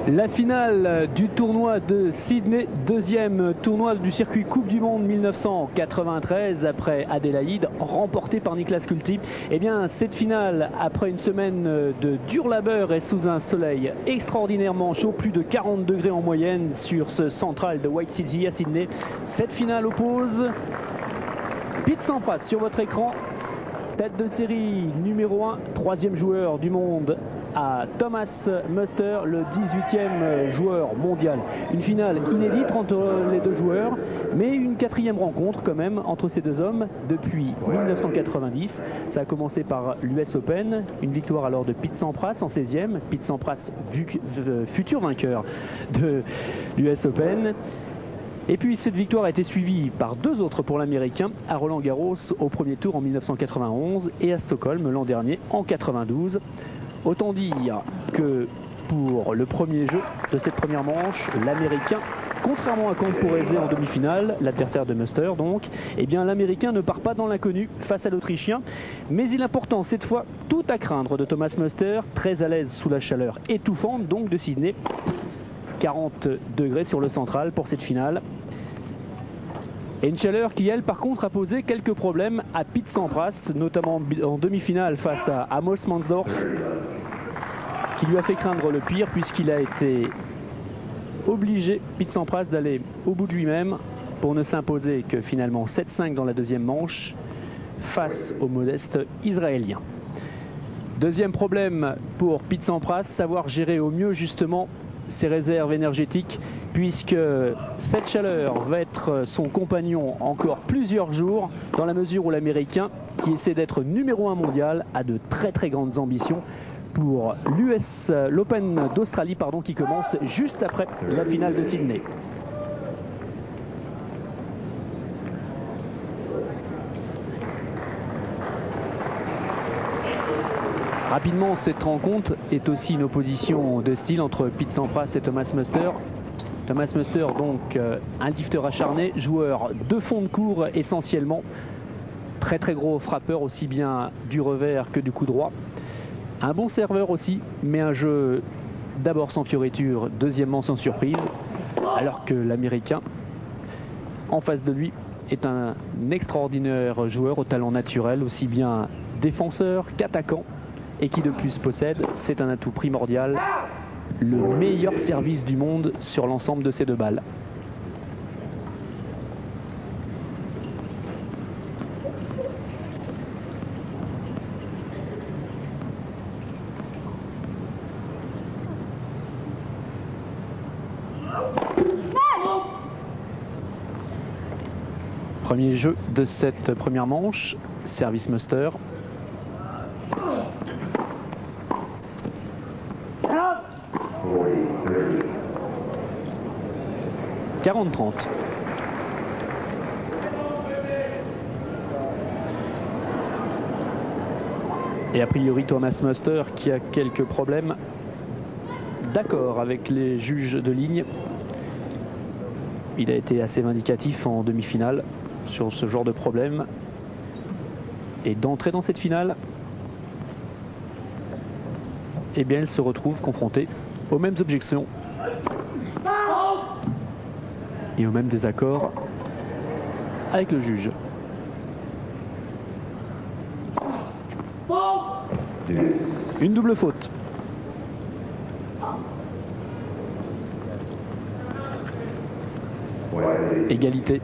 La finale du tournoi de Sydney, deuxième tournoi du circuit Coupe du Monde 1993 après Adélaïde, remporté par Niklas Kulti. Eh bien, cette finale, après une semaine de dur labeur et sous un soleil extraordinairement chaud, plus de 40 degrés en moyenne sur ce central de White City à Sydney, cette finale oppose Pete Sampras sur votre écran, tête de série numéro 1, troisième joueur du monde, à Thomas Muster, le 18e joueur mondial. Une finale inédite entre les deux joueurs, mais une quatrième rencontre quand même entre ces deux hommes depuis 1990. Ça a commencé par l'US Open, une victoire alors de Pete Sampras en 16e. Pete Sampras, futur vainqueur de l'US Open. Et puis cette victoire a été suivie par deux autres pour l'Américain, à Roland-Garros au premier tour en 1991 et à Stockholm l'an dernier en 92. Autant dire que pour le premier jeu de cette première manche, l'Américain, contrairement à Camporese en demi-finale, l'adversaire de Muster donc, eh bien l'Américain ne part pas dans l'inconnu face à l'Autrichien, mais il est important cette fois tout à craindre de Thomas Muster, très à l'aise sous la chaleur étouffante donc de Sydney. 40 degrés sur le central pour cette finale. Et une chaleur qui, elle, par contre, a posé quelques problèmes à Pete Sampras, notamment en demi-finale face à Amos Mansdorf, qui lui a fait craindre le pire puisqu'il a été obligé, Pete Sampras, d'aller au bout de lui-même pour ne s'imposer que finalement 7-5 dans la deuxième manche face au modeste israélien. Deuxième problème pour Pete Sampras, savoir gérer au mieux justement ses réserves énergétiques, puisque cette chaleur va être son compagnon encore plusieurs jours, dans la mesure où l'Américain, qui essaie d'être numéro 1 mondial, a de très grandes ambitions pour l'Open d'Australie, qui commence juste après la finale de Sydney. Rapidement, cette rencontre est aussi une opposition de style entre Pete Sampras et Thomas Muster. Thomas Muster, donc un lifter acharné, joueur de fond de cours essentiellement, très gros frappeur aussi bien du revers que du coup droit. Un bon serveur aussi, mais un jeu d'abord sans fioriture, deuxièmement sans surprise, alors que l'Américain, en face de lui, est un extraordinaire joueur au talent naturel, aussi bien défenseur qu'attaquant. Et qui de plus possède, c'est un atout primordial, le meilleur service du monde sur l'ensemble de ces deux balles. Premier jeu de cette première manche, service Muster. 40-30. Et a priori Thomas Muster qui a quelques problèmes d'accord avec les juges de ligne. Il a été assez vindicatif en demi-finale sur ce genre de problème. Et d'entrer dans cette finale, eh bien il se retrouve confronté aux mêmes objections et aux mêmes désaccords avec le juge. Une double faute. Égalité.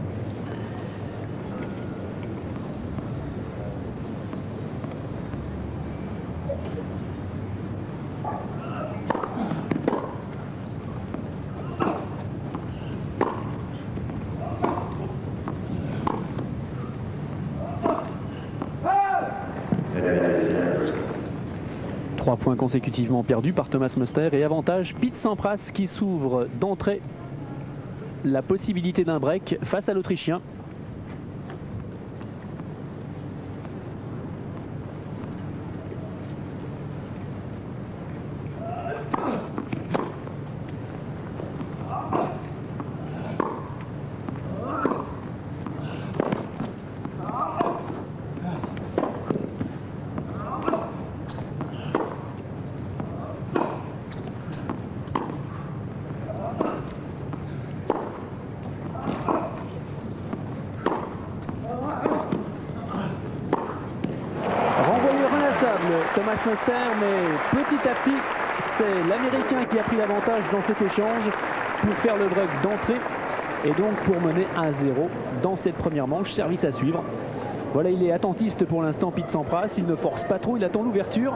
Trois points consécutivement perdus par Thomas Muster et avantage Pete Sampras qui s'ouvre d'entrée la possibilité d'un break face à l'Autrichien. Thomas Muster, mais petit à petit, c'est l'Américain qui a pris l'avantage dans cet échange pour faire le break d'entrée et donc pour mener 1-0 dans cette première manche. Service à suivre. Voilà, il est attentiste pour l'instant, Pete Sampras. Il ne force pas trop, il attend l'ouverture.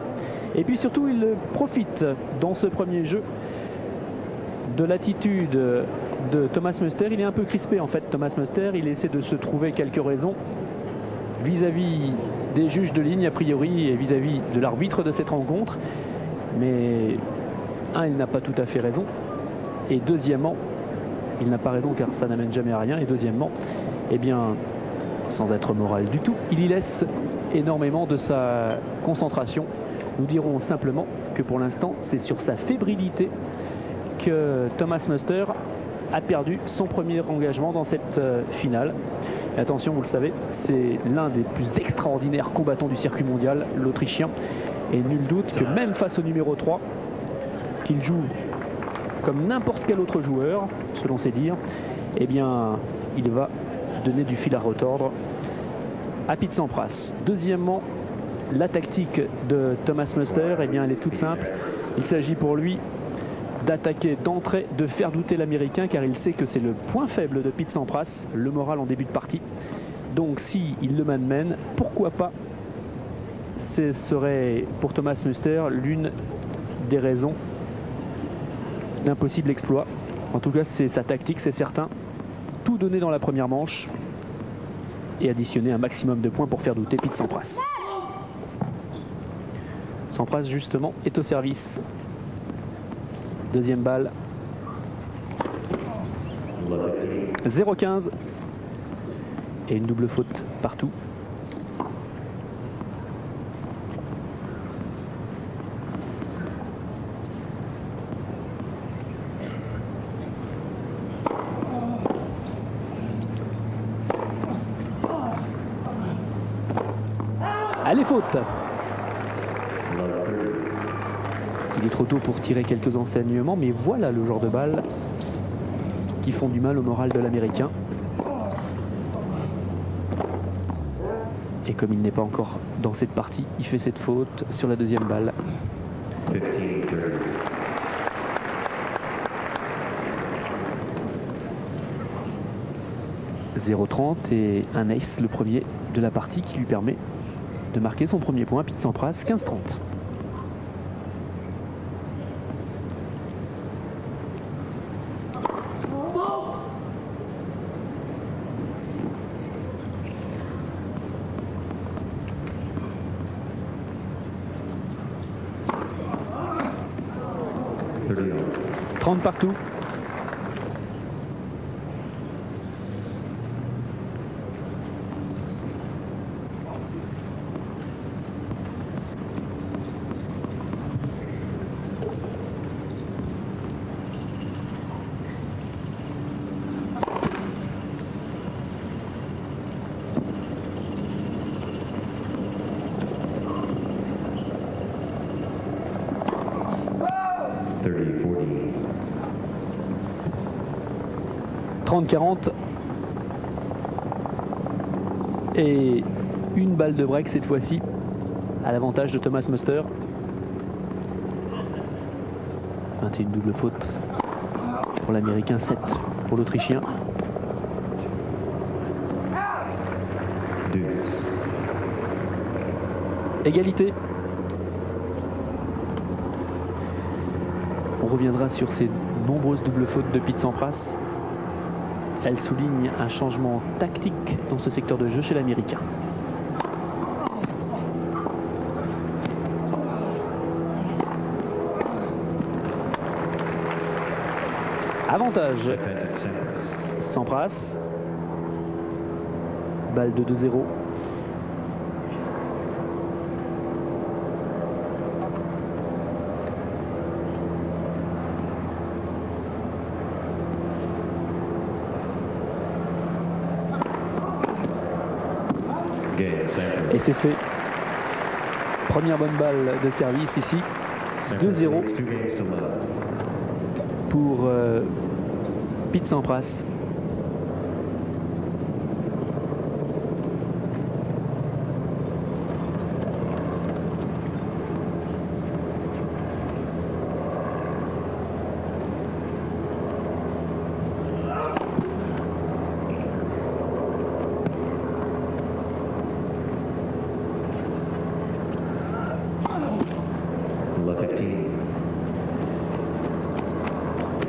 Et puis surtout, il profite dans ce premier jeu de l'attitude de Thomas Muster. Il est un peu crispé en fait, Thomas Muster. Il essaie de se trouver quelques raisons vis-à-vis des juges de ligne a priori et vis-à-vis de l'arbitre de cette rencontre. Mais il n'a pas tout à fait raison. Et deuxièmement, il n'a pas raison car ça n'amène jamais à rien. Et deuxièmement, eh bien, sans être moral du tout, il y laisse énormément de sa concentration. Nous dirons simplement que pour l'instant, c'est sur sa fébrilité que Thomas Muster a perdu son premier engagement dans cette finale. Et attention, vous le savez, c'est l'un des plus extraordinaires combattants du circuit mondial, l'Autrichien. Et nul doute que même face au numéro 3, qu'il joue comme n'importe quel autre joueur, selon ses dires, eh bien, il va donner du fil à retordre à Pete Sampras. Deuxièmement, la tactique de Thomas Muster, eh bien, elle est toute simple. Il s'agit pour lui d'attaquer d'entrée, de faire douter l'Américain, car il sait que c'est le point faible de Pete Sampras, le moral en début de partie. Donc si il le malmène, pourquoi pas, ce serait pour Thomas Muster l'une des raisons d'un possible exploit. En tout cas, c'est sa tactique, c'est certain. Tout donner dans la première manche et additionner un maximum de points pour faire douter Pete Sampras. Sampras, justement, est au service. Deuxième balle. 0-15. Et une double faute partout. Allez, faute. Il est trop tôt pour tirer quelques enseignements, mais voilà le genre de balles qui font du mal au moral de l'Américain. Et comme il n'est pas encore dans cette partie, il fait cette faute sur la deuxième balle. 0-30 et un ace, le premier de la partie, qui lui permet de marquer son premier point. Pete Sampras, 15-30. Partout. « 30-40 » et une balle de break cette fois-ci à l'avantage de Thomas Muster. 21 double faute pour l'Américain, 7 pour l'Autrichien. Égalité. On reviendra sur ces nombreuses doubles fautes de Pete Sampras. Elle souligne un changement tactique dans ce secteur de jeu chez l'Américain. Avantage. Sampras. Balle de 2-0. Et c'est fait. Première bonne balle de service ici. 2-0 pour Pete Sampras.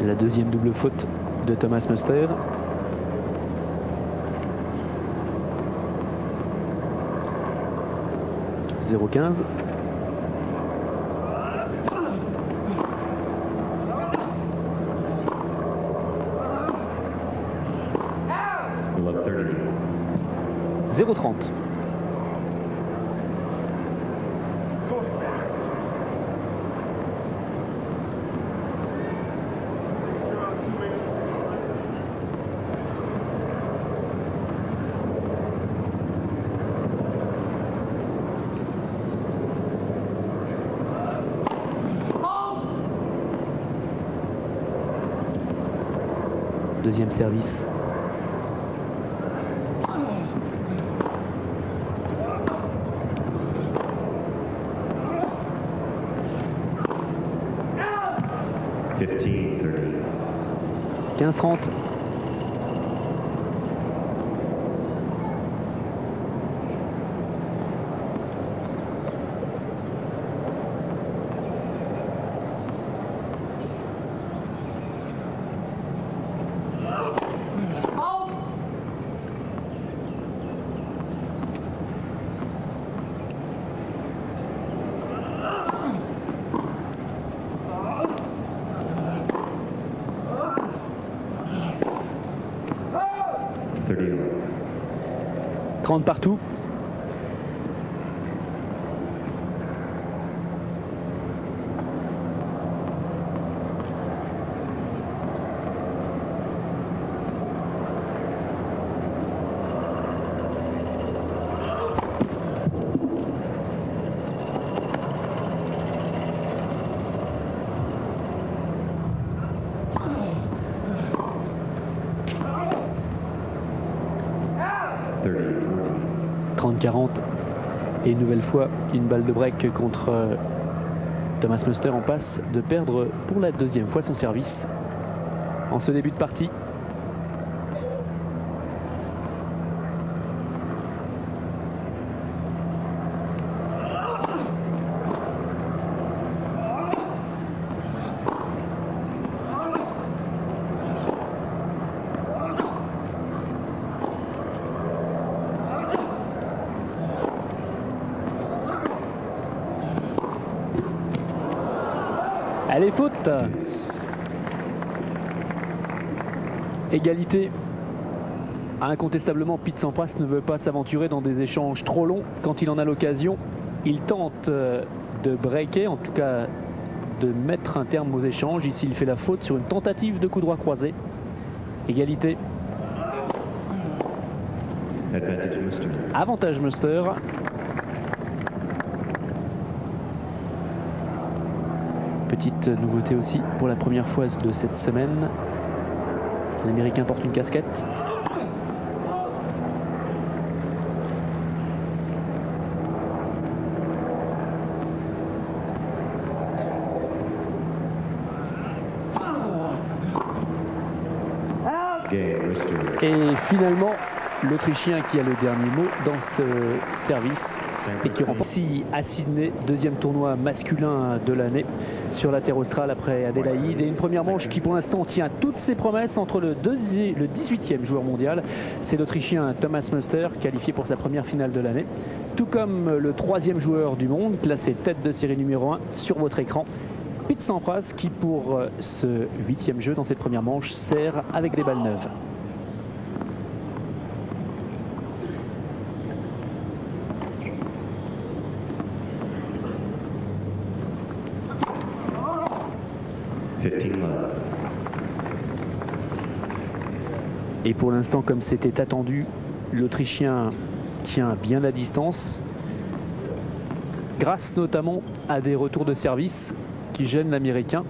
La deuxième double faute de Thomas Muster. « 0-15. « 0-30. Deuxième service. « 15-30. » partout. « 30-40. » Et une nouvelle fois, une balle de break contre Thomas Muster en passe de perdre pour la deuxième fois son service en ce début de partie. Allez, faute. Égalité. Incontestablement, Pete Sampras ne veut pas s'aventurer dans des échanges trop longs quand il en a l'occasion. Il tente de breaker, en tout cas de mettre un terme aux échanges. Ici, il fait la faute sur une tentative de coup droit croisé. Égalité. Avantage Muster. Petite nouveauté aussi pour la première fois de cette semaine. L'Américain porte une casquette. Et finalement, l'Autrichien qui a le dernier mot dans ce service et qui remporte ici à Sydney, deuxième tournoi masculin de l'année sur la terre australe après Adélaïde, et une première manche qui pour l'instant tient toutes ses promesses entre le 18e joueur mondial, c'est l'Autrichien Thomas Muster, qualifié pour sa première finale de l'année, tout comme le troisième joueur du monde, classé tête de série numéro 1 sur votre écran, Pete Sampras, qui pour ce 8e jeu dans cette première manche sert avec des balles neuves. Et pour l'instant, comme c'était attendu, l'Autrichien tient bien la distance, grâce notamment à des retours de service qui gênent l'Américain.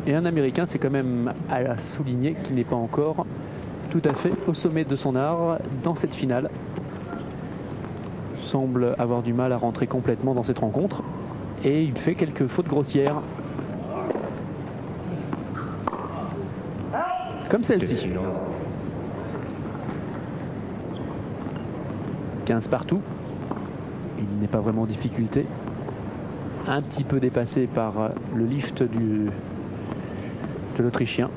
Et un Américain, c'est quand même à souligner qu'il n'est pas encore tout à fait au sommet de son art dans cette finale. Semble avoir du mal à rentrer complètement dans cette rencontre. Et il fait quelques fautes grossières. Comme celle-ci. 15 partout. Il n'est pas vraiment en difficulté. Un petit peu dépassé par le lift de l'Autrichien.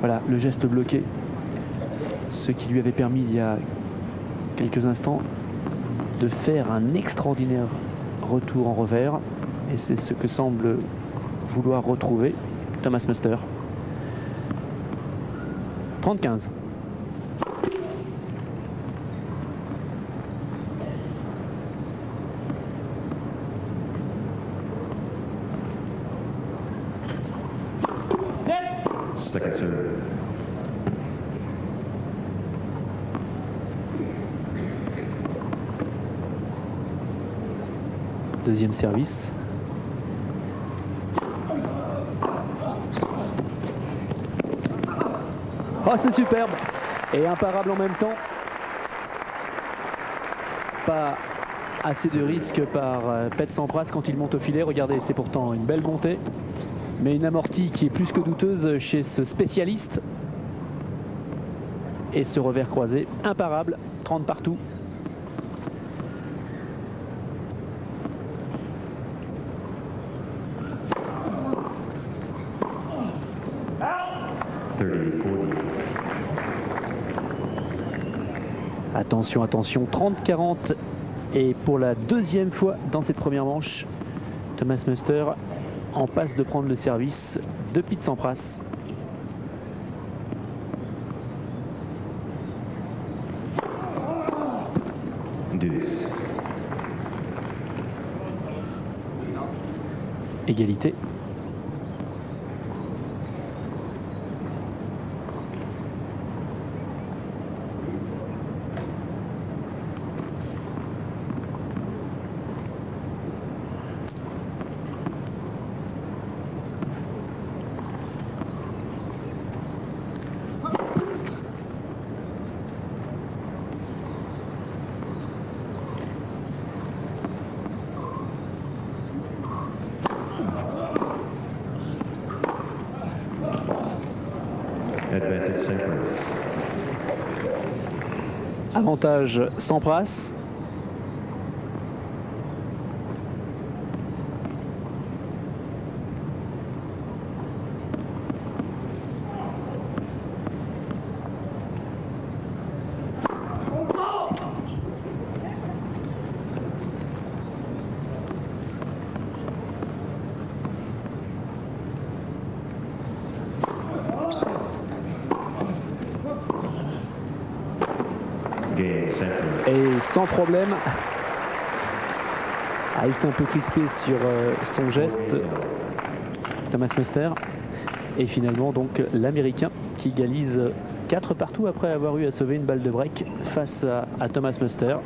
Voilà, le geste bloqué, ce qui lui avait permis il y a quelques instants de faire un extraordinaire retour en revers, et c'est ce que semble vouloir retrouver Thomas Muster. 30-15. Second serve. Deuxième service. Oh, c'est superbe et imparable en même temps. Pas assez de risque par Pete Sampras quand il monte au filet. Regardez, c'est pourtant une belle montée, mais une amortie qui est plus que douteuse chez ce spécialiste. Et ce revers croisé, imparable, 30 partout. Attention, attention, 30-40. Et pour la deuxième fois dans cette première manche, Thomas Muster en passe de prendre le service de Pete Sampras. Égalité. Avantage Sampras. Et sans problème. Ah, il s'est un peu crispé sur son geste, Thomas Muster. Et finalement donc l'Américain qui égalise 4 partout après avoir eu à sauver une balle de break face à Thomas Muster.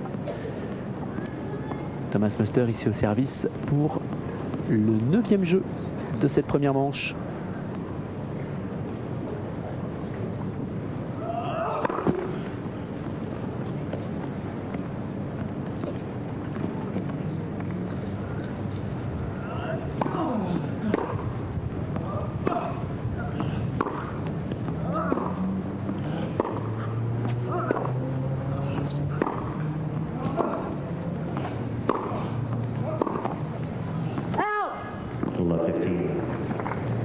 Thomas Muster ici au service pour le 9e jeu de cette première manche.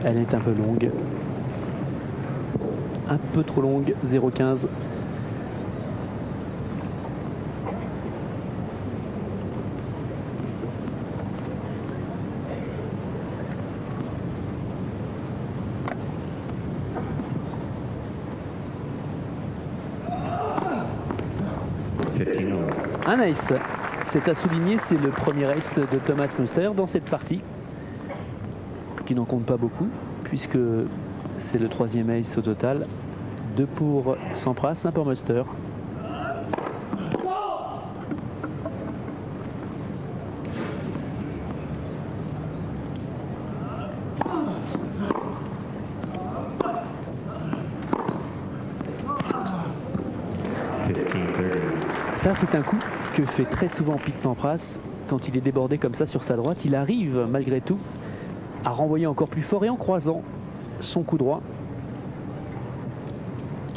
Elle est un peu longue. Un peu trop longue, 0,15. Un ace. C'est à souligner, c'est le premier ace de Thomas Muster dans cette partie, qui n'en compte pas beaucoup, puisque c'est le 3e ace au total. 2 pour Sampras, 1 pour Muster. Ça, c'est un coup que fait très souvent Pete Sampras quand il est débordé comme ça sur sa droite. Il arrive malgré tout à renvoyer encore plus fort et en croisant son coup droit.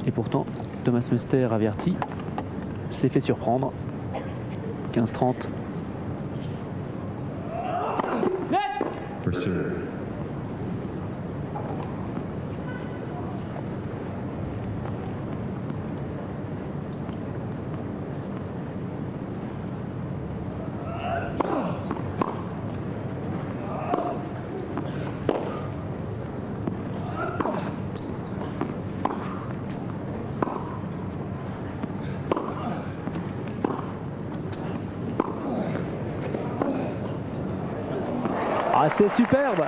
Et pourtant, Thomas Muster averti s'est fait surprendre. 15-30. for serve. Ah, c'est superbe.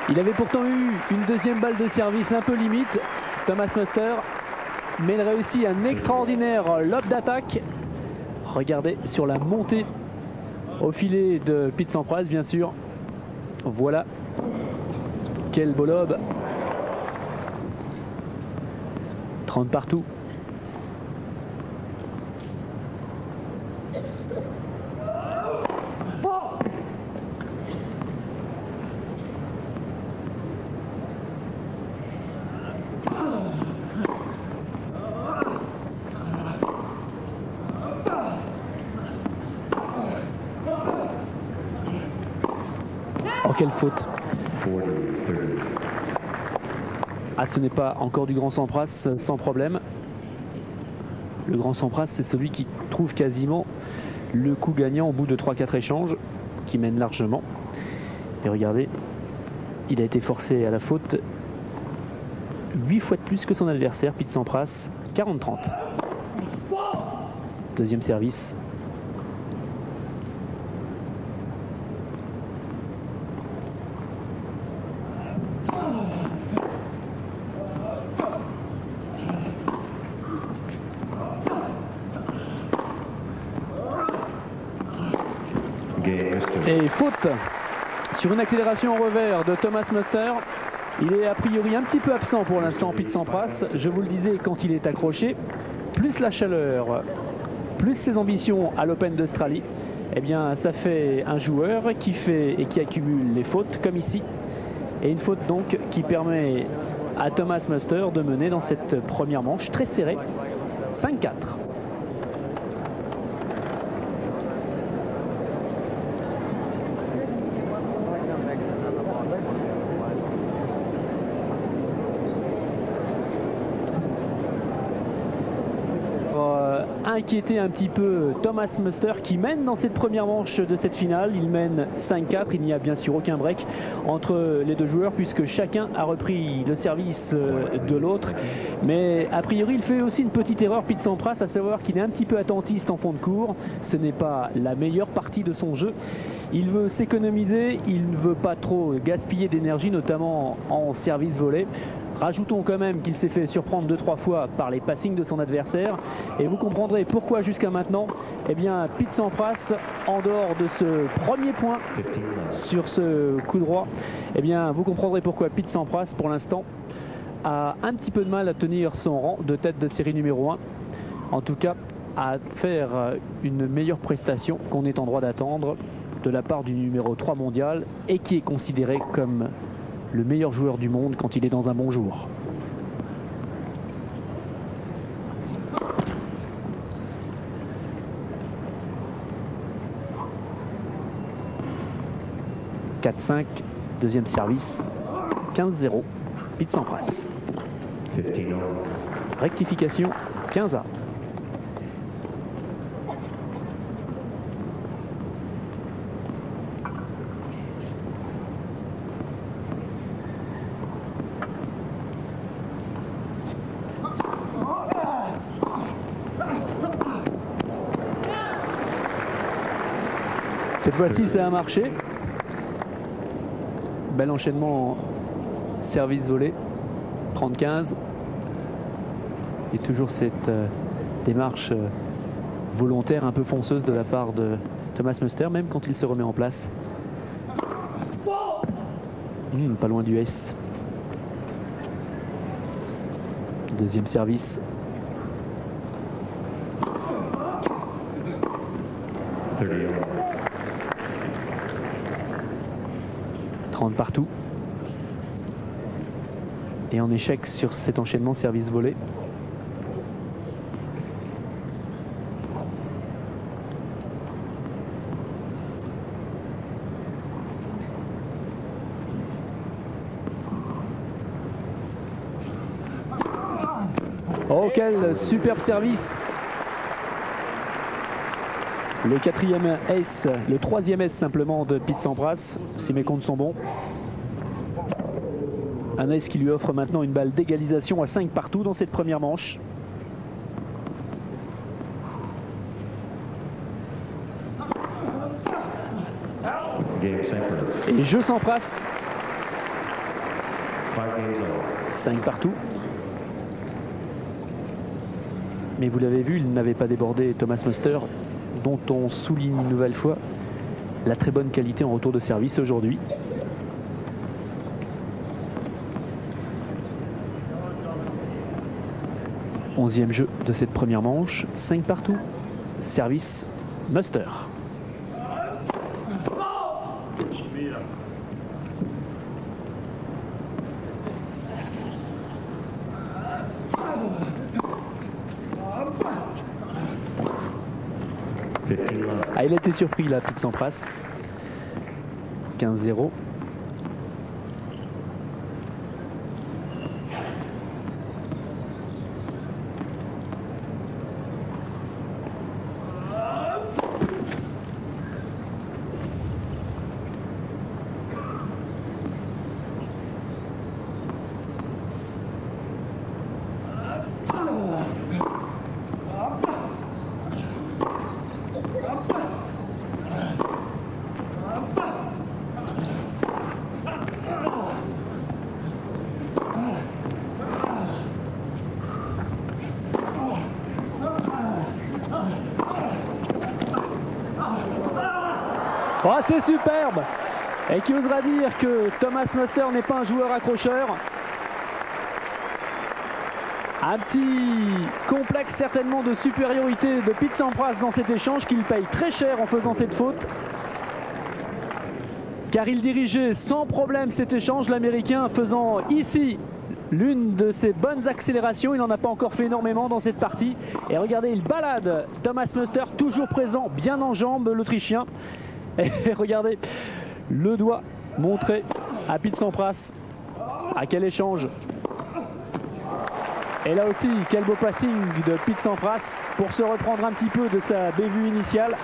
Il avait pourtant eu une deuxième balle de service un peu limite, Thomas Muster, mais il réussit un extraordinaire lob d'attaque. Regardez sur la montée au filet de Pete Sampras, bien sûr. Voilà. Quel beau lob. 30 partout. Oh, quelle faute. Ah, ce n'est pas encore du grand Sampras, sans problème. Le grand Sampras, c'est celui qui trouve quasiment le coup gagnant au bout de 3-4 échanges, qui mène largement. Et regardez, il a été forcé à la faute 8 fois de plus que son adversaire, Pete Sampras, 40-30. Deuxième service. Et faute sur une accélération au revers de Thomas Muster. Il est a priori un petit peu absent pour l'instant, Pete Sampras. Je vous le disais, quand il est accroché, plus la chaleur, plus ses ambitions à l'Open d'Australie, eh bien ça fait un joueur qui fait et qui accumule les fautes comme ici. Et une faute donc qui permet à Thomas Muster de mener dans cette première manche très serrée, 5-4. Inquiéter un petit peu Thomas Muster qui mène dans cette première manche de cette finale. Il mène 5-4. Il n'y a bien sûr aucun break entre les deux joueurs puisque chacun a repris le service de l'autre. Mais a priori, il fait aussi une petite erreur, Pete Sampras, à savoir qu'il est un petit peu attentiste en fond de cours. Ce n'est pas la meilleure partie de son jeu. Il veut s'économiser, il ne veut pas trop gaspiller d'énergie, notamment en service volé. Rajoutons quand même qu'il s'est fait surprendre 2-3 fois par les passings de son adversaire. Et vous comprendrez pourquoi jusqu'à maintenant, eh bien, Pete Sampras, en dehors de ce premier point sur ce coup droit, eh bien, vous comprendrez pourquoi Pete Sampras, pour l'instant, a un petit peu de mal à tenir son rang de tête de série numéro 1. En tout cas, à faire une meilleure prestation qu'on est en droit d'attendre de la part du numéro 3 mondial et qui est considéré comme le meilleur joueur du monde quand il est dans un bon jour. « 4-5, deuxième service, 15-0, Pete Sampras. Rectification, 15-1. Cette fois-ci, ça a marché. Bel enchaînement service volé. 30-15. Et toujours cette démarche volontaire un peu fonceuse de la part de Thomas Muster, même quand il se remet en place. Pas loin du S. Deuxième service. Partout et en échec sur cet enchaînement service volé. Oh, quel superbe service! Le quatrième ace, le troisième ace simplement de Pete Sampras, si mes comptes sont bons. Un ace qui lui offre maintenant une balle d'égalisation à 5 partout dans cette première manche. Et jeu Sampras. 5 partout. Mais vous l'avez vu, il n'avait pas débordé Thomas Muster, dont on souligne une nouvelle fois la très bonne qualité en retour de service aujourd'hui. Onzième jeu de cette première manche, 5 partout, service Muster. Ah, il a été surpris là, Pete Sampras. 15-0. Oh, c'est superbe! Et qui osera dire que Thomas Muster n'est pas un joueur accrocheur? Un petit complexe certainement de supériorité de Pete Sampras dans cet échange qu'il paye très cher en faisant cette faute. Car il dirigeait sans problème cet échange, l'Américain faisant ici l'une de ses bonnes accélérations. Il n'en a pas encore fait énormément dans cette partie. Et regardez, il balade Thomas Muster, toujours présent, bien en jambes, l'Autrichien. Et regardez le doigt montré à Pete Sampras. À quel échange! Et là aussi, quel beau passing de Pete Sampras pour se reprendre un petit peu de sa bévue initiale.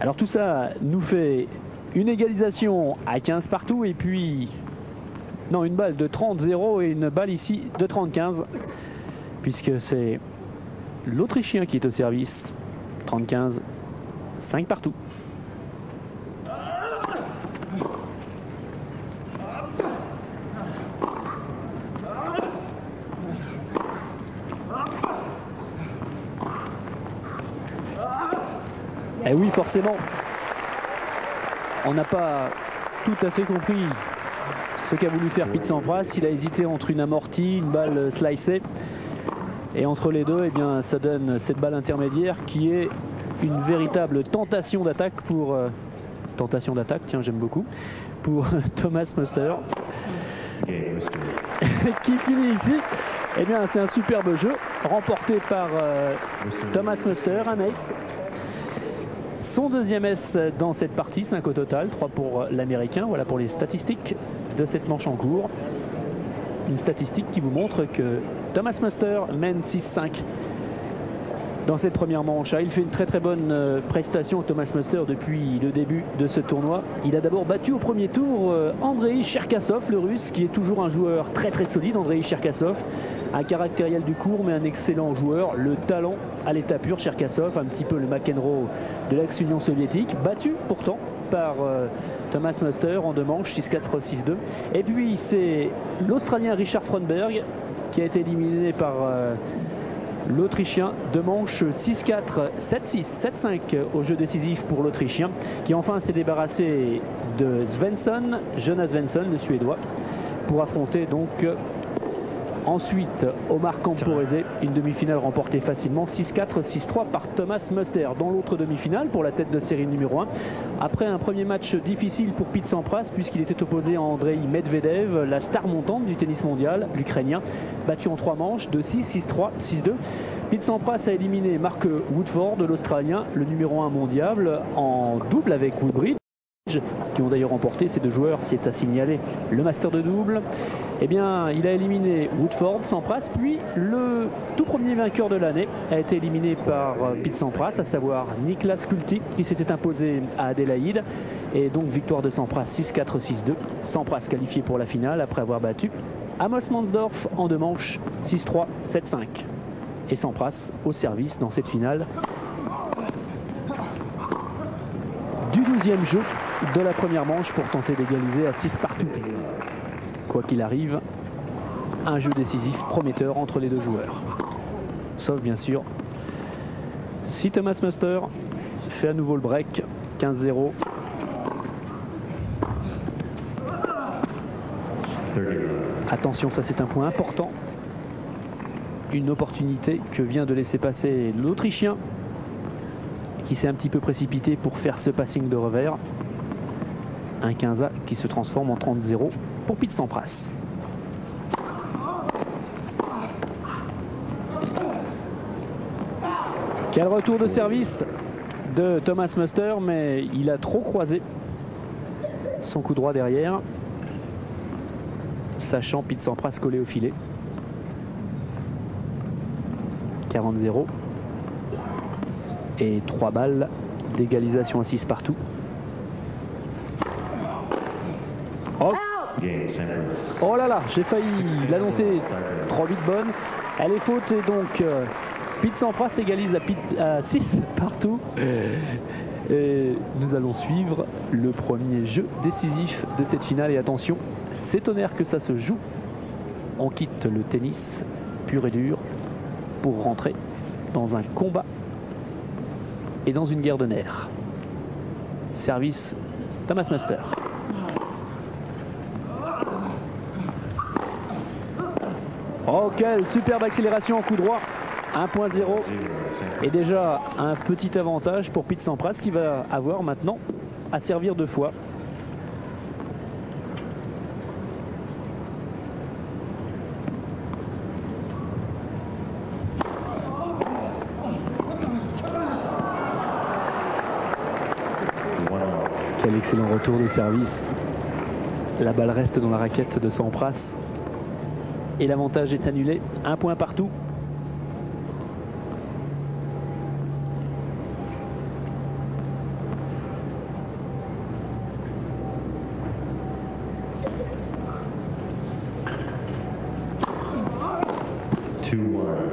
Alors tout ça nous fait une égalisation à 15 partout et puis... Non, une balle de 30-0 et une balle ici de 30-15. Puisque c'est l'Autrichien qui est au service. 30-15. 5 partout. Et oui, forcément, on n'a pas tout à fait compris ce qu'a voulu faire Pete Sampras. Il a hésité entre une amortie, une balle slicée. Et entre les deux, eh bien, ça donne cette balle intermédiaire qui est une véritable tentation d'attaque pour... tentation d'attaque, tiens, j'aime beaucoup. Pour Thomas Muster. Qui finit ici. Eh bien, c'est un superbe jeu, remporté par Thomas Muster, un ace. Son deuxième ace dans cette partie, 5 au total, 3 pour l'Américain. Voilà pour les statistiques de cette manche en cours. Une statistique qui vous montre que Thomas Muster mène 6-5 dans cette première manche. Il fait une très bonne prestation, Thomas Muster, depuis le début de ce tournoi. Il a d'abord battu au premier tour Andrei Cherkassov, le russe, qui est toujours un joueur très solide. Andrei Cherkassov, un caractériel du court mais un excellent joueur, le talent à l'état pur. Cherkassov, un petit peu le McEnroe de l'ex-Union soviétique, battu pourtant par Thomas Muster en 2 manches, 6-4, 6-2. Et puis c'est l'Australien Richard Fronberg qui a été éliminé par l'Autrichien, 2 manches, 6-4, 7-6, 7-5 au jeu décisif pour l'Autrichien, qui enfin s'est débarrassé de Svensson, Jonas Svensson, le Suédois, pour affronter donc ensuite Omar Camporese. Une demi-finale remportée facilement, 6-4, 6-3 par Thomas Muster. Dans l'autre demi-finale, pour la tête de série numéro 1, après un premier match difficile pour Pete Sampras, puisqu'il était opposé à Andrei Medvedev, la star montante du tennis mondial, l'Ukrainien, battu en 3 manches, 2-6, 6-3, 6-2. Pete Sampras a éliminé Mark Woodford, l'Australien, le numéro 1 mondial, en double avec Woodbridge. qui ont d'ailleurs remporté. Ces deux joueurs, c'est à signaler le Master de double. Eh bien, il a éliminé Woodford, Sampras, puis le tout premier vainqueur de l'année a été éliminé par Pete Sampras, à savoir Niklas Skulti, qui s'était imposé à Adélaïde. Et donc victoire de Sampras 6-4, 6-2. Sampras qualifié pour la finale après avoir battu Amos Mansdorf en 2 manches 6-3, 7-5. Et Sampras au service dans cette finale du 12e jeu de la première manche pour tenter d'égaliser à 6 partout. Quoi qu'il arrive, un jeu décisif prometteur entre les deux joueurs. Sauf bien sûr si Thomas Muster fait à nouveau le break. 15-0. Attention, ça c'est un point important. Une opportunité que vient de laisser passer l'Autrichien, qui s'est un petit peu précipité pour faire ce passing de revers. Un 15A qui se transforme en 30-0 pour Pete Sampras. Quel retour de service de Thomas Muster, mais il a trop croisé son coup droit derrière, sachant Pete Sampras collé au filet. 40-0 et 3 balles d'égalisation à 6 partout. Oh, oh là là, j'ai failli l'annoncer. 3-8 bonnes. Elle est faute et donc Pete Sampras égalise à 6 partout. Et nous allons suivre le premier jeu décisif de cette finale. Et attention, c'est tonnerre que ça se joue. On quitte le tennis pur et dur pour rentrer dans un combat et dans une guerre de nerfs. Service Thomas Muster. Oh, quelle superbe accélération en coup droit. 1.0 et déjà un petit avantage pour Pete Sampras qui va avoir maintenant à servir 2 fois. Quel excellent retour de service. La balle reste dans la raquette de Sampras et l'avantage est annulé. 1 point partout.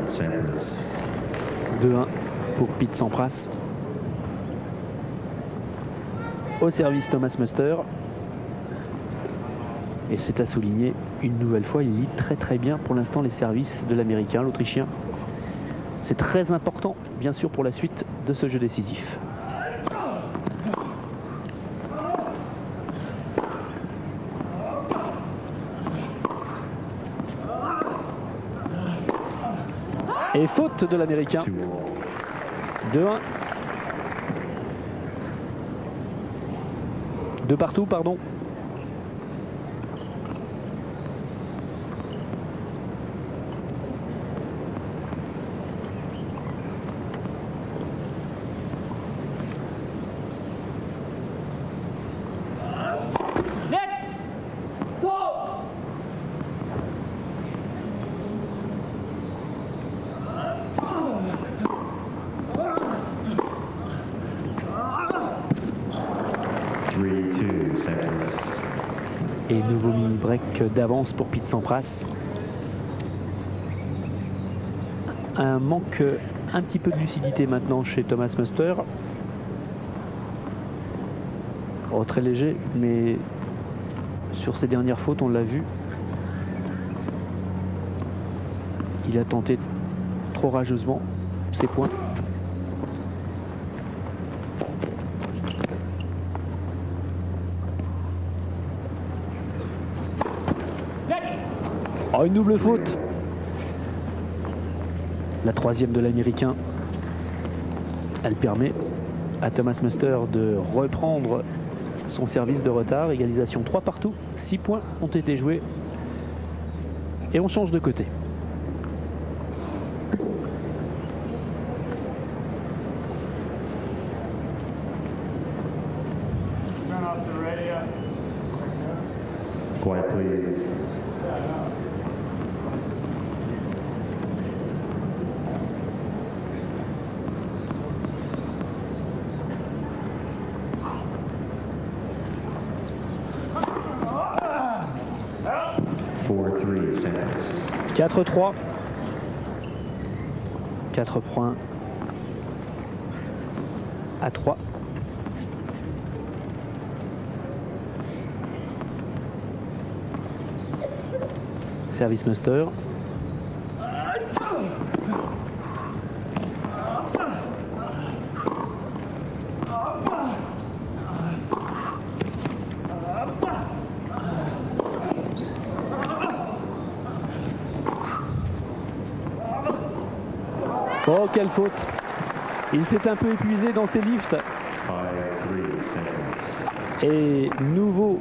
Sampras. 2-1 pour Pete Sampras. Au service Thomas Muster. Et c'est à souligner une nouvelle fois, il lit très bien pour l'instant les services de l'Américain, l'Autrichien. C'est très important, bien sûr, pour la suite de ce jeu décisif. Et faute de l'Américain. 2-1. 2 partout, pardon. Et nouveau mini-break d'avance pour Pete Sampras. Un manque un petit peu de lucidité maintenant chez Thomas Muster. Oh, très léger, mais sur ses dernières fautes, on l'a vu. Il a tenté trop rageusement ses points. Oh, une double faute. La 3e de l'Américain. Elle permet à Thomas Muster de reprendre son service de retard. Égalisation 3 partout. 6 points ont été joués. Et on change de côté. Quiet, please. (4-3 seconds). 4-3. 4 points à 3. Service Muster. Oh, quelle faute! Il s'est un peu épuisé dans ses lifts. 5-3 seconds. Et nouveau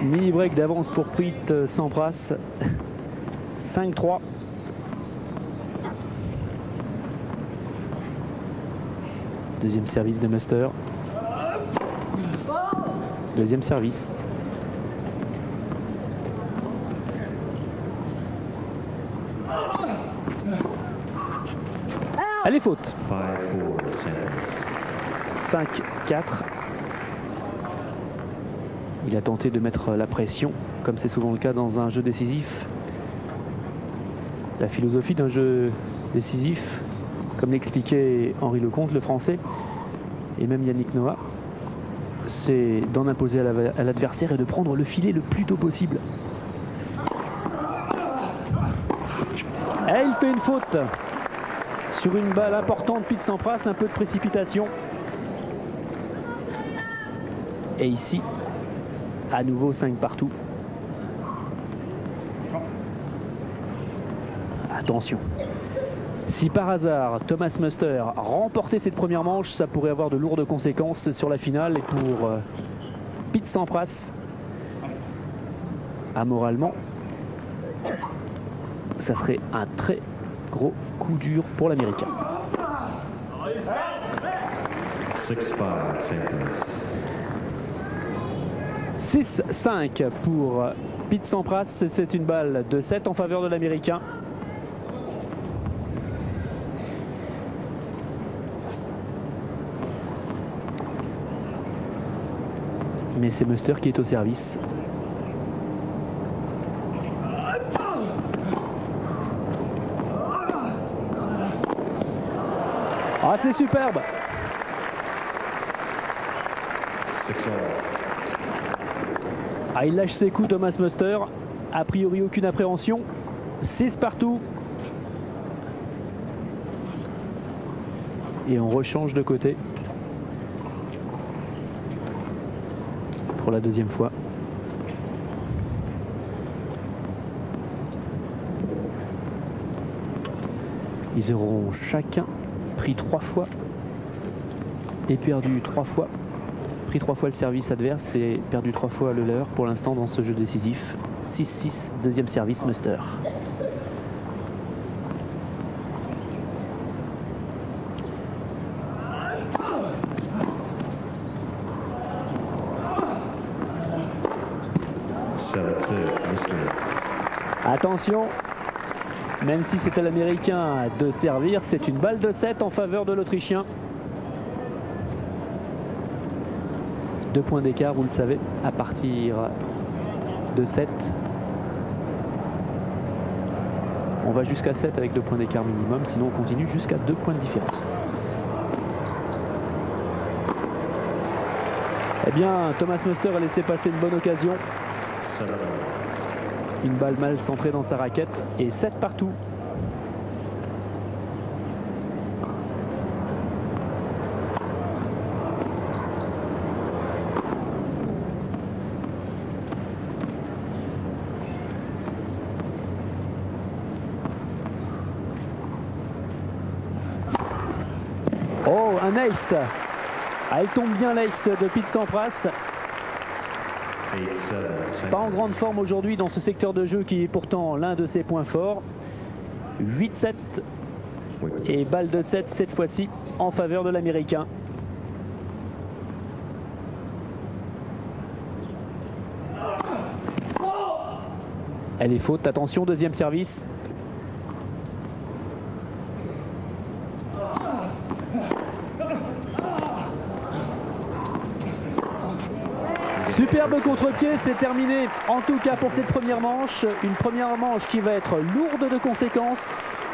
mini break d'avance pour Preet-Sampras. 5-3. Deuxième service de Muster. Deuxième service. Allez, faute. 5-4 seconds. 5-4. Il a tenté de mettre la pression, comme c'est souvent le cas dans un jeu décisif. La philosophie d'un jeu décisif, comme l'expliquait Henri Lecomte, le français, et même Yannick Noah, c'est d'en imposer à l'adversaire et de prendre le filet le plus tôt possible. Et il fait une faute sur une balle importante. Preet-Sampras, un peu de précipitation. Et ici, à nouveau 5 partout. Attention. Si par hasard Thomas Muster remportait cette première manche, ça pourrait avoir de lourdes conséquences sur la finale. Et pour Preet-Sampras, amoralement, ça serait un très gros coup dur pour l'Américain. 6-5 seconds. 6-5 pour Preet-Sampras. C'est une balle de 7 en faveur de l'Américain. Mais c'est Muster qui est au service. Ah, c'est superbe! 6-all. Ah, il lâche ses coups, Thomas Muster. A priori, aucune appréhension. 6 partout. Et on rechange de côté. Pour la deuxième fois. Ils auront chacun pris 3 fois et perdu 3 fois. Pris 3 fois le service adverse et perdu 3 fois le leur pour l'instant dans ce jeu décisif. 6-6, deuxième service Muster. Attention, même si c'était l'Américain de servir, c'est une balle de 7 en faveur de l'Autrichien. 2 points d'écart, vous le savez, à partir de 7. On va jusqu'à 7 avec 2 points d'écart minimum, sinon on continue jusqu'à 2 points de différence. Eh bien, Thomas Muster a laissé passer une bonne occasion. Une balle mal centrée dans sa raquette et 7 partout. Oh, un ace. Ah, elle tombe bien, l'ace de Preet-Sampras. Pas en grande forme aujourd'hui dans ce secteur de jeu qui est pourtant l'un de ses points forts. 8-7 et balle de 7 cette fois-ci en faveur de l'Américain. Elle est faute. Attention, deuxième service. Superbe contre-pied, c'est terminé en tout cas pour cette première manche. Une première manche qui va être lourde de conséquences,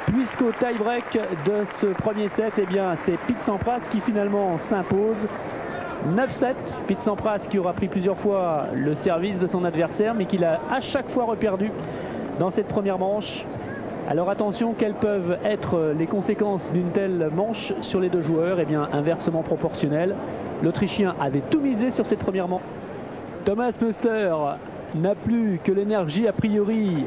puisqu'au tie-break de ce premier set, eh bien, c'est Pete Sampras qui finalement s'impose. 9-7, Pete Sampras qui aura pris plusieurs fois le service de son adversaire, mais qu'il a à chaque fois reperdu dans cette première manche. Alors attention, quelles peuvent être les conséquences d'une telle manche sur les deux joueurs? Eh bien, inversement proportionnel. L'Autrichien avait tout misé sur cette première manche. Thomas Muster n'a plus que l'énergie a priori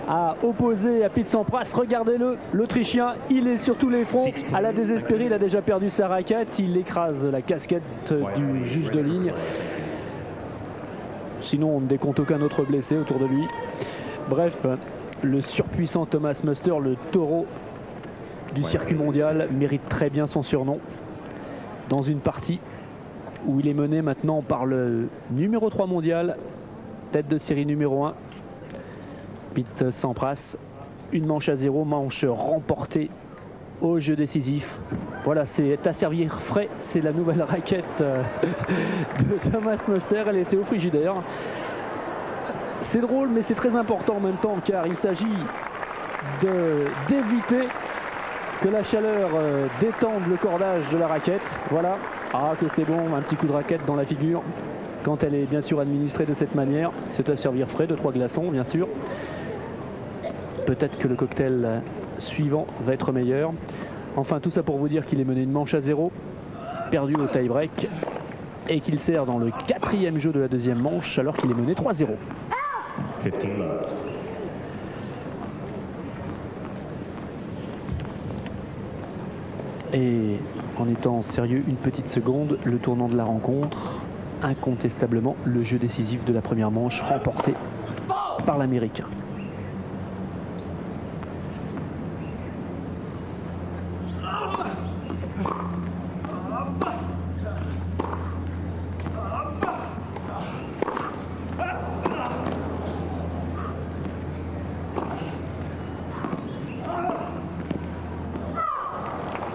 à opposer à Pete Sampras. Regardez-le, l'Autrichien, il est sur tous les fronts. À la désespérée, il a déjà perdu sa raquette. Il écrase la casquette du juge de ligne. Sinon, on ne décompte aucun autre blessé autour de lui. Bref, le surpuissant Thomas Muster, le taureau du circuit mondial, mérite très bien son surnom dans une partie où il est mené maintenant par le numéro 3 mondial, tête de série numéro 1, Pete Sampras. Une manche à 0, manche remportée au jeu décisif. Voilà, c'est à servir frais, c'est la nouvelle raquette de Thomas Muster. Elle était au frigidaire. C'est drôle, mais c'est très important en même temps, car il s'agit d'éviter que la chaleur détende le cordage de la raquette. Voilà. Ah, que c'est bon, un petit coup de raquette dans la figure quand elle est bien sûr administrée de cette manière. C'est à servir frais, 2-3 glaçons bien sûr. Peut-être que le cocktail suivant va être meilleur. Enfin, tout ça pour vous dire qu'il est mené une manche à 0, perdu au tie-break, et qu'il sert dans le 4e jeu de la deuxième manche alors qu'il est mené 3-0. 15. Et en étant sérieux une petite seconde, le tournant de la rencontre, incontestablement le jeu décisif de la première manche remporté par l'Américain.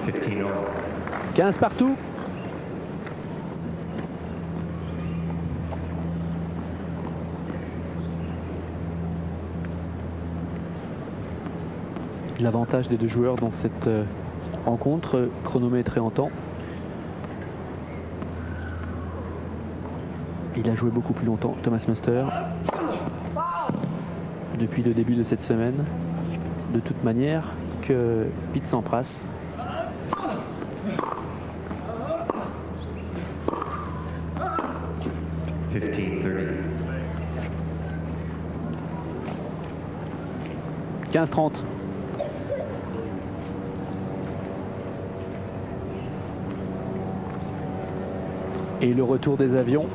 $15. 15 partout. L'avantage des deux joueurs dans cette rencontre, chronométrée en temps. Il a joué beaucoup plus longtemps, Thomas Muster, depuis le début de cette semaine, de toute manière, que Pete Sampras. $15.30. 15-30. Et le retour des avions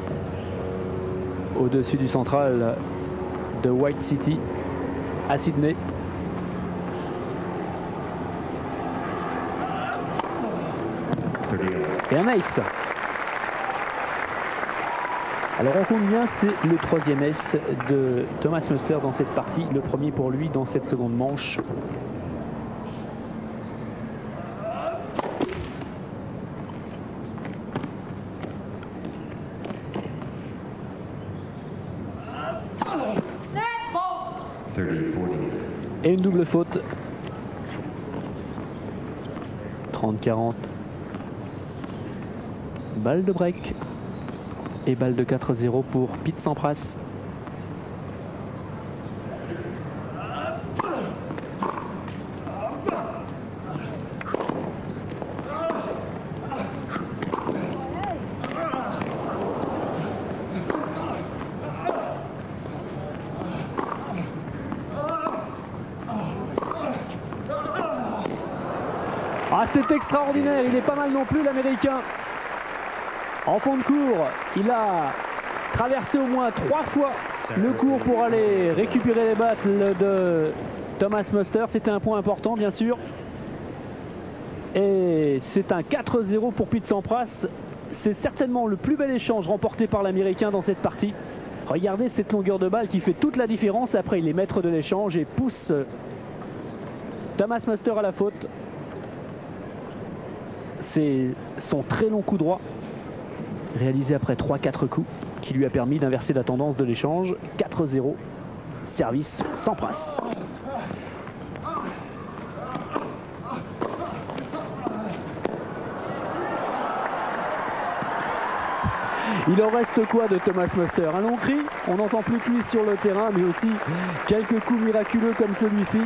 au-dessus du central de White City à Sydney. Et un ace. Alors on compte bien, c'est le 3e ace de Thomas Muster dans cette partie, le premier pour lui dans cette seconde manche. Et une double faute. 30-40. Balle de break. Et balle de 4-0 pour Pete Sampras. Ah, c'est extraordinaire, il est pas mal non plus l'Américain. En fond de cours, il a traversé au moins 3 fois le court pour aller récupérer les battles de Thomas Muster. C'était un point important bien sûr. Et c'est un 4-0 pour Pete Sampras. C'est certainement le plus bel échange remporté par l'Américain dans cette partie. Regardez cette longueur de balle qui fait toute la différence. Après, il est maître de l'échange et pousse Thomas Muster à la faute. C'est son très long coup droit, réalisé après 3-4 coups, qui lui a permis d'inverser la tendance de l'échange. 4-0, service Sampras. Il en reste quoi de Thomas Muster? Un long cri, on n'entend plus que lui sur le terrain, mais aussi quelques coups miraculeux comme celui-ci.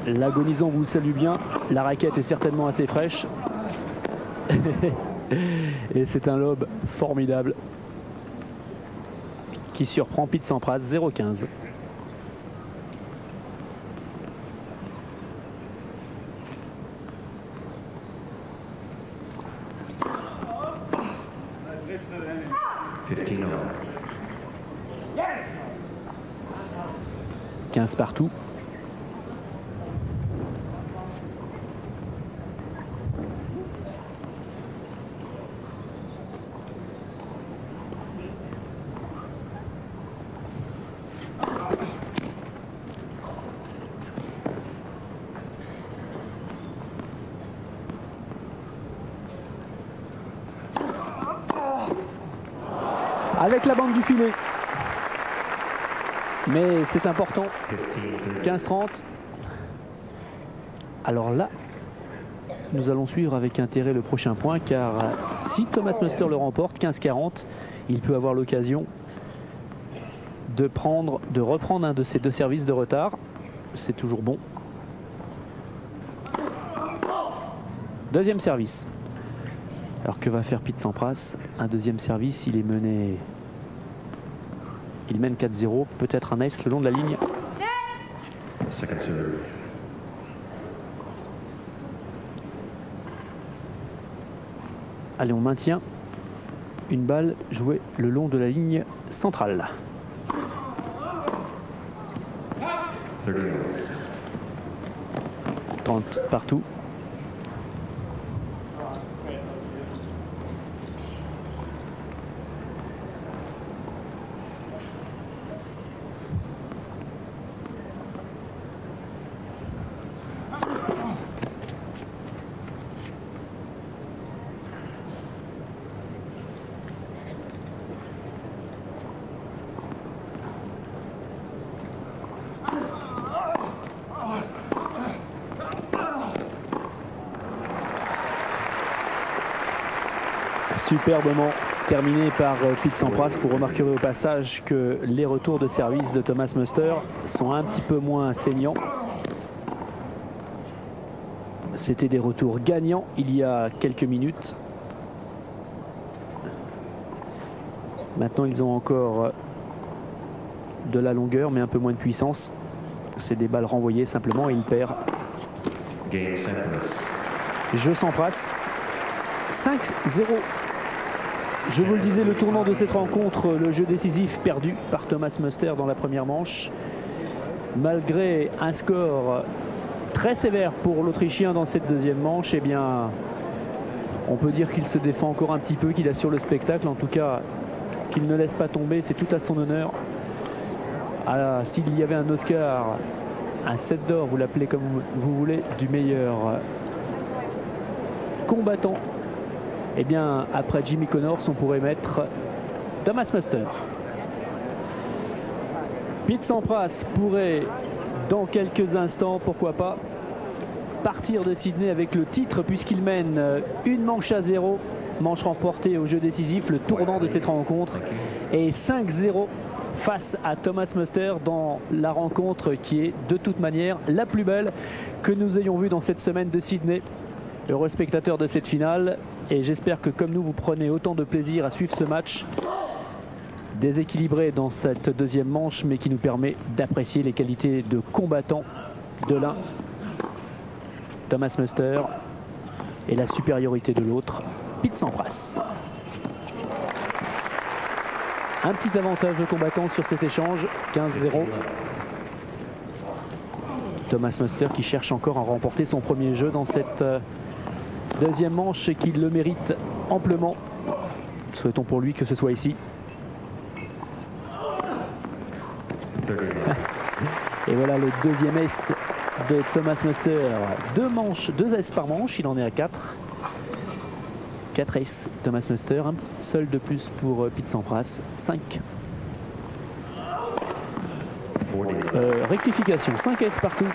L'agonisant vous salue bien, la raquette est certainement assez fraîche. Et c'est un lob formidable qui surprend Pete Sampras. 0-15. Yeah. 15 partout. Avec la bande du filet. Mais c'est important. 15-30. Alors là, nous allons suivre avec intérêt le prochain point, car si Thomas Muster le remporte, 15-40, il peut avoir l'occasion de reprendre un de ses deux services de retard. C'est toujours bon. Deuxième service. Alors que va faire Pete Sampras? Un deuxième service, il est mené. Il mène 4-0, peut-être un ace le long de la ligne. Second serve. Allez, on maintient une balle jouée le long de la ligne centrale. 30 partout. Superbement terminé par Pete Sampras. Vous remarquerez au passage que les retours de service de Thomas Muster sont un petit peu moins saignants. C'était des retours gagnants il y a quelques minutes. Maintenant, ils ont encore de la longueur, mais un peu moins de puissance. C'est des balles renvoyées simplement et il perd. Jeu Sampras. 5-0. Je vous le disais, le tournant de cette rencontre, le jeu décisif perdu par Thomas Muster dans la première manche. Malgré un score très sévère pour l'Autrichien dans cette deuxième manche, eh bien, on peut dire qu'il se défend encore un petit peu, qu'il assure le spectacle. En tout cas, qu'il ne laisse pas tomber, c'est tout à son honneur. S'il y avait un Oscar, un 7 d'or, vous l'appelez comme vous voulez, du meilleur combattant, eh bien, après Jimmy Connors, on pourrait mettre Thomas Muster. Pete Sampras pourrait, dans quelques instants, pourquoi pas, partir de Sydney avec le titre, puisqu'il mène une manche à 0, manche remportée au jeu décisif, le tournant de cette rencontre, et 5-0 face à Thomas Muster dans la rencontre qui est de toute manière la plus belle que nous ayons vue dans cette semaine de Sydney. Heureux spectateur de cette finale, et j'espère que comme nous, vous prenez autant de plaisir à suivre ce match déséquilibré dans cette deuxième manche, mais qui nous permet d'apprécier les qualités de combattant de l'un, Thomas Muster, et la supériorité de l'autre, Pete Sampras. Un petit avantage de combattant sur cet échange, 15-0. Thomas Muster qui cherche encore à remporter son premier jeu dans cette deuxième manche et qui le mérite amplement. Souhaitons pour lui que ce soit ici. Et voilà le deuxième S de Thomas Muster. 2 S par manche, il en est à 4. 4 S, Thomas Muster, un seul de plus pour Pete Sampras, 5. Rectification, 5 S partout.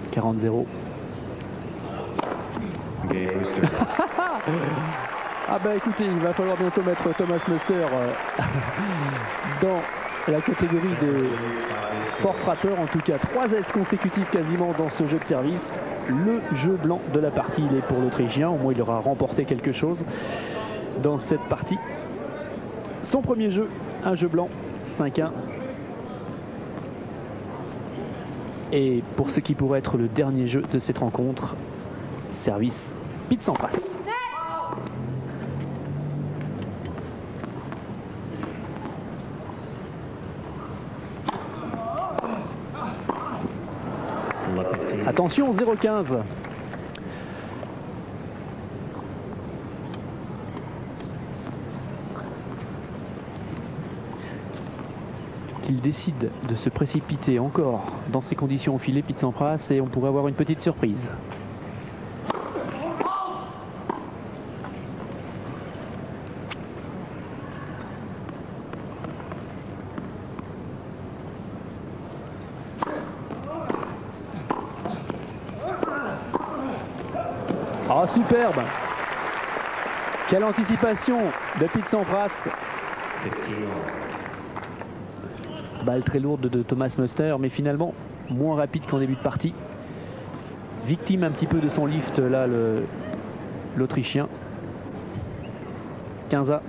« 40-0. » Ah bah écoutez, il va falloir bientôt mettre Thomas Muster dans la catégorie des forts frappeurs. En tout cas, 3 S consécutifs quasiment dans ce jeu de service. Le jeu blanc de la partie, il est pour l'Autrichien. Au moins, il aura remporté quelque chose dans cette partie. Son premier jeu, un jeu blanc, 5-1. Et pour ce qui pourrait être le dernier jeu de cette rencontre, service Pete Sampras. Attention, 0-15. Qu'il décide de se précipiter encore dans ces conditions au filet, Pete Sampras, et on pourrait avoir une petite surprise. Oh, superbe! Quelle anticipation de Pete Sampras. Balle très lourde de Thomas Muster, mais finalement moins rapide qu'en début de partie. Victime un petit peu de son lift là, l'Autrichien. 15-1.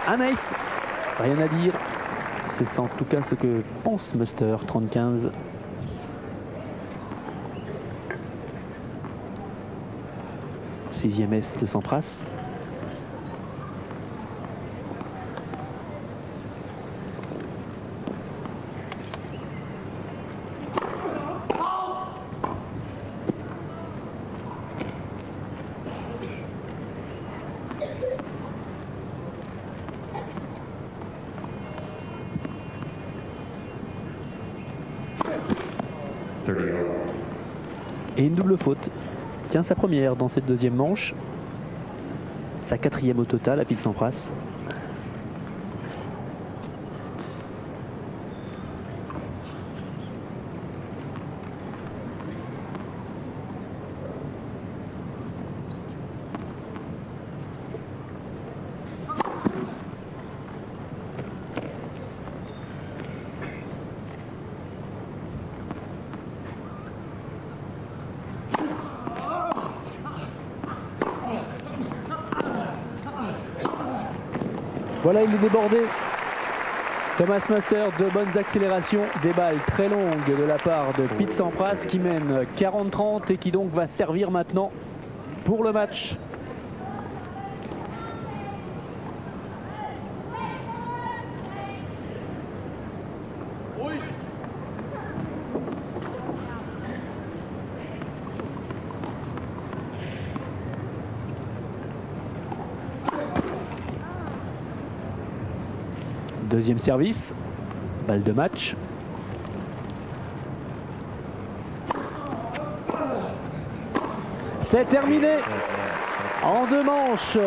Un ace, rien à dire. C'est en tout cas ce que pense Muster, 30-15. Sixième S de Sampras. Et une double faute. Tiens, sa première dans cette deuxième manche. Sa 4e au total à Pete Sampras. Voilà, il est débordé. Thomas Muster, de bonnes accélérations, des balles très longues de la part de Pete Sampras qui mène 40-30 et qui donc va servir maintenant pour le match. Deuxième service, balle de match. C'est terminé. En 2 manches,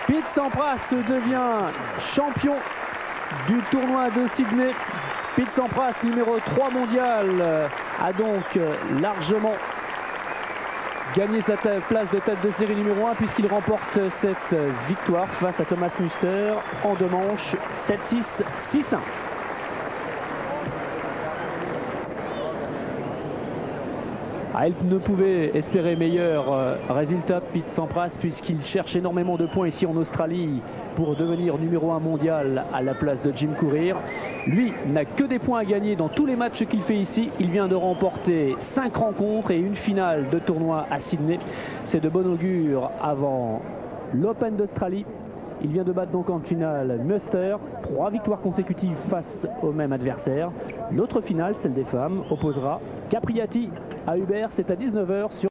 Pete Sampras devient champion du tournoi de Sydney. Pete Sampras, numéro 3 mondial, a donc largement gagné sa place de tête de série numéro 1 puisqu'il remporte cette victoire face à Thomas Muster en 2 manches, 7-6, 6-1. Ah, il ne pouvait espérer meilleur résultat Pete Sampras puisqu'il cherche énormément de points ici en Australie pour devenir numéro 1 mondial à la place de Jim Courier. Lui n'a que des points à gagner dans tous les matchs qu'il fait ici. Il vient de remporter 5 rencontres et une finale de tournoi à Sydney. C'est de bon augure avant l'Open d'Australie Il vient de battre donc en finale Muster, 3 victoires consécutives face au même adversaire. L'autre finale, celle des femmes, opposera Capriati à Hubert, c'est à 19 h sur